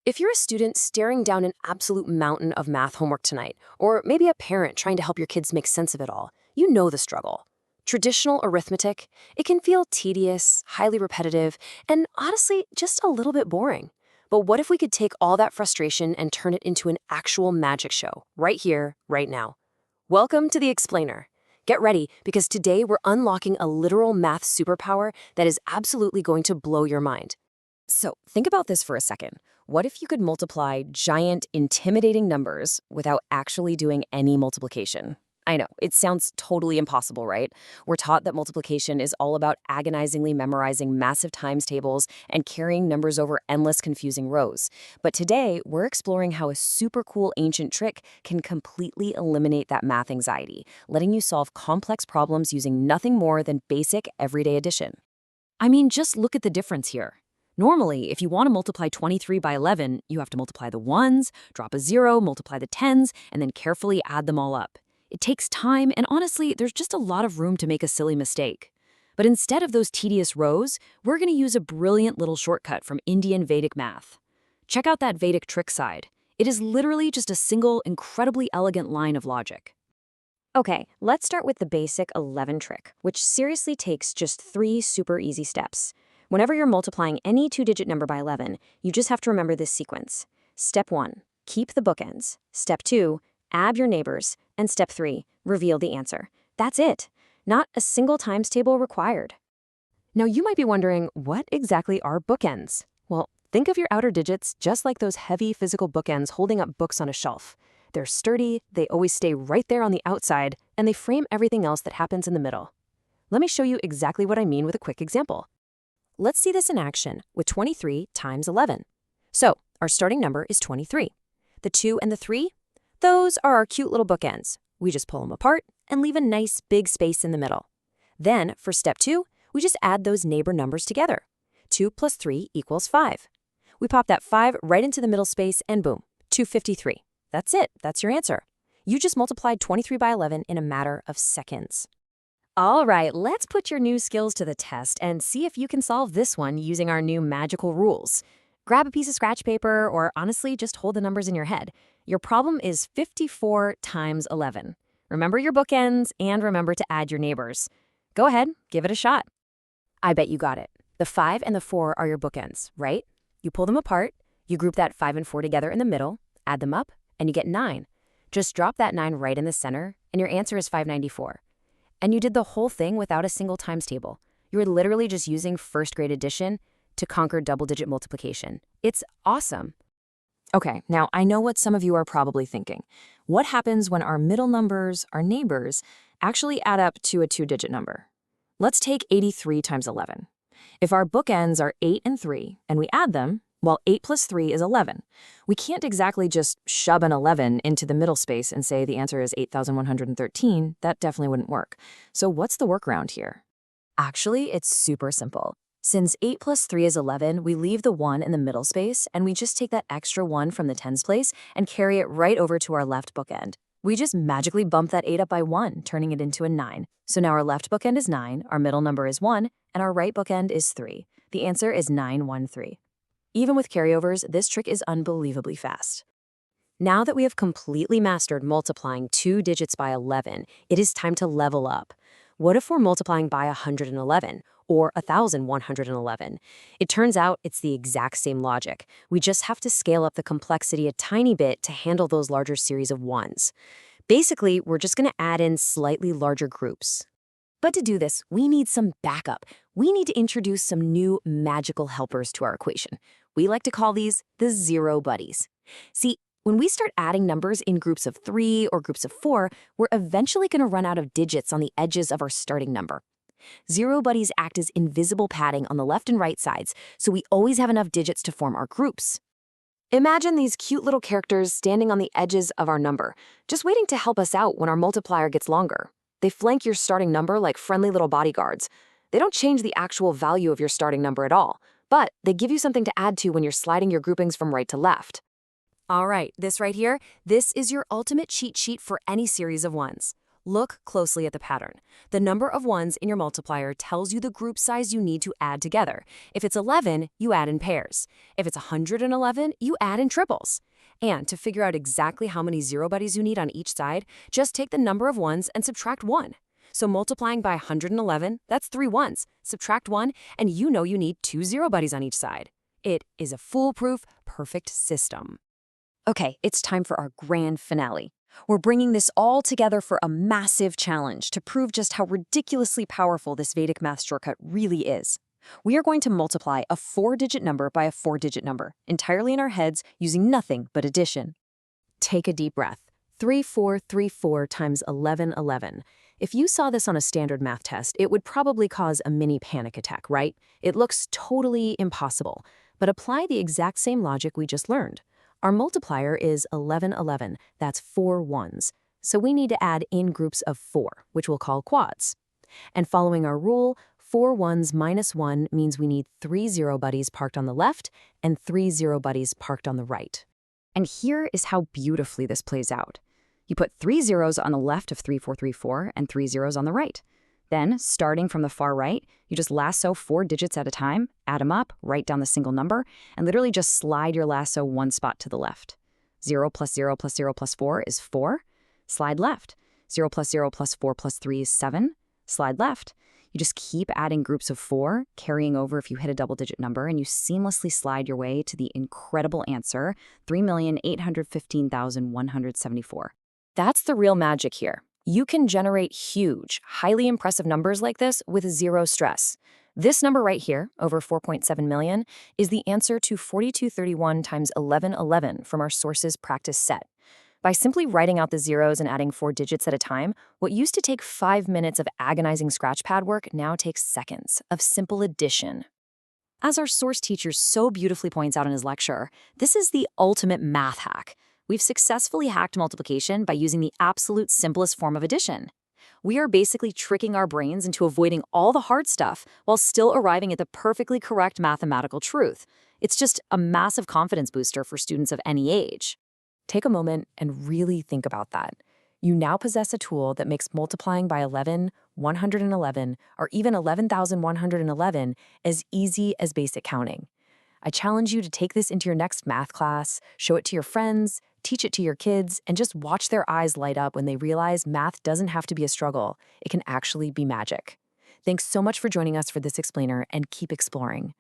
If you're a student staring down an absolute mountain of math homework tonight, or maybe a parent trying to help your kids make sense of it all, you know the struggle. Traditional arithmetic, it can feel tedious, highly repetitive, and honestly, just a little bit boring. But what if we could take all that frustration and turn it into an actual magic show, right here, right now? Welcome to The Explainer. Get ready, because today we're unlocking a literal math superpower that is absolutely going to blow your mind. So think about this for a second. What if you could multiply giant, intimidating numbers without actually doing any multiplication? I know, it sounds totally impossible, right? We're taught that multiplication is all about agonizingly memorizing massive times tables and carrying numbers over endless confusing rows. But today, we're exploring how a super cool ancient trick can completely eliminate that math anxiety, letting you solve complex problems using nothing more than basic everyday addition. I mean, just look at the difference here. Normally, if you want to multiply 23 by 11, you have to multiply the ones, drop a zero, multiply the tens, and then carefully add them all up. It takes time, and honestly, there's just a lot of room to make a silly mistake. But instead of those tedious rows, we're going to use a brilliant little shortcut from Indian Vedic math. Check out that Vedic trick side. It is literally just a single, incredibly elegant line of logic. Okay, let's start with the basic 11 trick, which seriously takes just 3 super easy steps. Whenever you're multiplying any two-digit number by 11, you just have to remember this sequence. Step 1, keep the bookends. Step 2, add your neighbors. And step 3, reveal the answer. That's it. Not a single times table required. Now you might be wondering, what exactly are bookends? Well, think of your outer digits just like those heavy physical bookends holding up books on a shelf. They're sturdy, they always stay right there on the outside, and they frame everything else that happens in the middle. Let me show you exactly what I mean with a quick example. Let's see this in action with 23 times 11. So, our starting number is 23. The 2 and the 3? Those are our cute little bookends. We just pull them apart and leave a nice big space in the middle. Then, for step 2, we just add those neighbor numbers together. 2 plus 3 equals 5. We pop that 5 right into the middle space and boom, 253. That's it. That's your answer. You just multiplied 23 by 11 in a matter of seconds. All right, let's put your new skills to the test and see if you can solve this one using our new magical rules. Grab a piece of scratch paper or honestly, just hold the numbers in your head. Your problem is 54 times 11. Remember your bookends and remember to add your neighbors. Go ahead, give it a shot. I bet you got it. The 5 and the 4 are your bookends, right? You pull them apart, you group that 5 and 4 together in the middle, add them up, and you get 9. Just drop that 9 right in the center, and your answer is 594. And you did the whole thing without a single times table. You were literally just using first-grade addition to conquer double-digit multiplication. It's awesome. Okay, now I know what some of you are probably thinking. What happens when our middle numbers, our neighbors, actually add up to a two-digit number? Let's take 83 times 11. If our bookends are 8 and 3, and we add them, well, 8 plus 3 is 11. We can't exactly just shove an 11 into the middle space and say the answer is 8,113. That definitely wouldn't work. So what's the workaround here? Actually, it's super simple. Since 8 plus 3 is 11, we leave the 1 in the middle space, and we just take that extra 1 from the tens place and carry it right over to our left bookend. We just magically bump that 8 up by 1, turning it into a 9. So now our left bookend is 9, our middle number is 1, and our right bookend is 3. The answer is 913. Even with carryovers, this trick is unbelievably fast. Now that we have completely mastered multiplying two digits by 11, it is time to level up. What if we're multiplying by 111 or 1,111? It turns out it's the exact same logic. We just have to scale up the complexity a tiny bit to handle those larger series of ones. Basically, we're just going to add in slightly larger groups. But to do this, we need some backup. We need to introduce some new magical helpers to our equation. We like to call these the zero buddies. See, when we start adding numbers in groups of 3 or groups of 4, we're eventually going to run out of digits on the edges of our starting number. Zero buddies act as invisible padding on the left and right sides, so we always have enough digits to form our groups. Imagine these cute little characters standing on the edges of our number, just waiting to help us out when our multiplier gets longer. They flank your starting number like friendly little bodyguards. They don't change the actual value of your starting number at all, but they give you something to add to when you're sliding your groupings from right to left. All right, this right here, this is your ultimate cheat sheet for any series of ones. Look closely at the pattern. The number of ones in your multiplier tells you the group size you need to add together. If it's 11, you add in pairs. If it's 111, you add in triples. And to figure out exactly how many zero buddies you need on each side, just take the number of ones and subtract 1. So multiplying by 111, that's 3 ones. Subtract 1, and you know you need 2 zero buddies on each side. It is a foolproof, perfect system. Okay, it's time for our grand finale. We're bringing this all together for a massive challenge to prove just how ridiculously powerful this Vedic math shortcut really is. We are going to multiply a 4-digit number by a 4-digit number, entirely in our heads using nothing but addition. Take a deep breath. 3434 times 1111. If you saw this on a standard math test, it would probably cause a mini panic attack, right? It looks totally impossible. But apply the exact same logic we just learned. Our multiplier is 1111, that's 4 ones. So we need to add in groups of 4, which we'll call quads. And following our rule, 4 ones minus 1 means we need 3 zero buddies parked on the left and 3 zero buddies parked on the right. And here is how beautifully this plays out. You put 3 zeros on the left of 3434 and 3 zeros on the right. Then, starting from the far right, you just lasso 4 digits at a time, add them up, write down the single number, and literally just slide your lasso one spot to the left. 0 plus 0 plus 0 plus 4 is 4. Slide left. 0 plus 0 plus 4 plus 3 is 7. Slide left. You just keep adding groups of 4, carrying over if you hit a double-digit number, and you seamlessly slide your way to the incredible answer, 3,815,174. That's the real magic here. You can generate huge, highly impressive numbers like this with zero stress. This number right here, over 4.7 million, is the answer to 4231 times 1111 from our sources practice set. By simply writing out the zeros and adding 4 digits at a time, what used to take 5 minutes of agonizing scratchpad work now takes seconds of simple addition. As our source teacher so beautifully points out in his lecture, this is the ultimate math hack. We've successfully hacked multiplication by using the absolute simplest form of addition. We are basically tricking our brains into avoiding all the hard stuff while still arriving at the perfectly correct mathematical truth. It's just a massive confidence booster for students of any age. Take a moment and really think about that. You now possess a tool that makes multiplying by 11, 111, or even 11,111 as easy as basic counting. I challenge you to take this into your next math class, show it to your friends, teach it to your kids, and just watch their eyes light up when they realize math doesn't have to be a struggle. It can actually be magic. Thanks so much for joining us for this explainer, and keep exploring.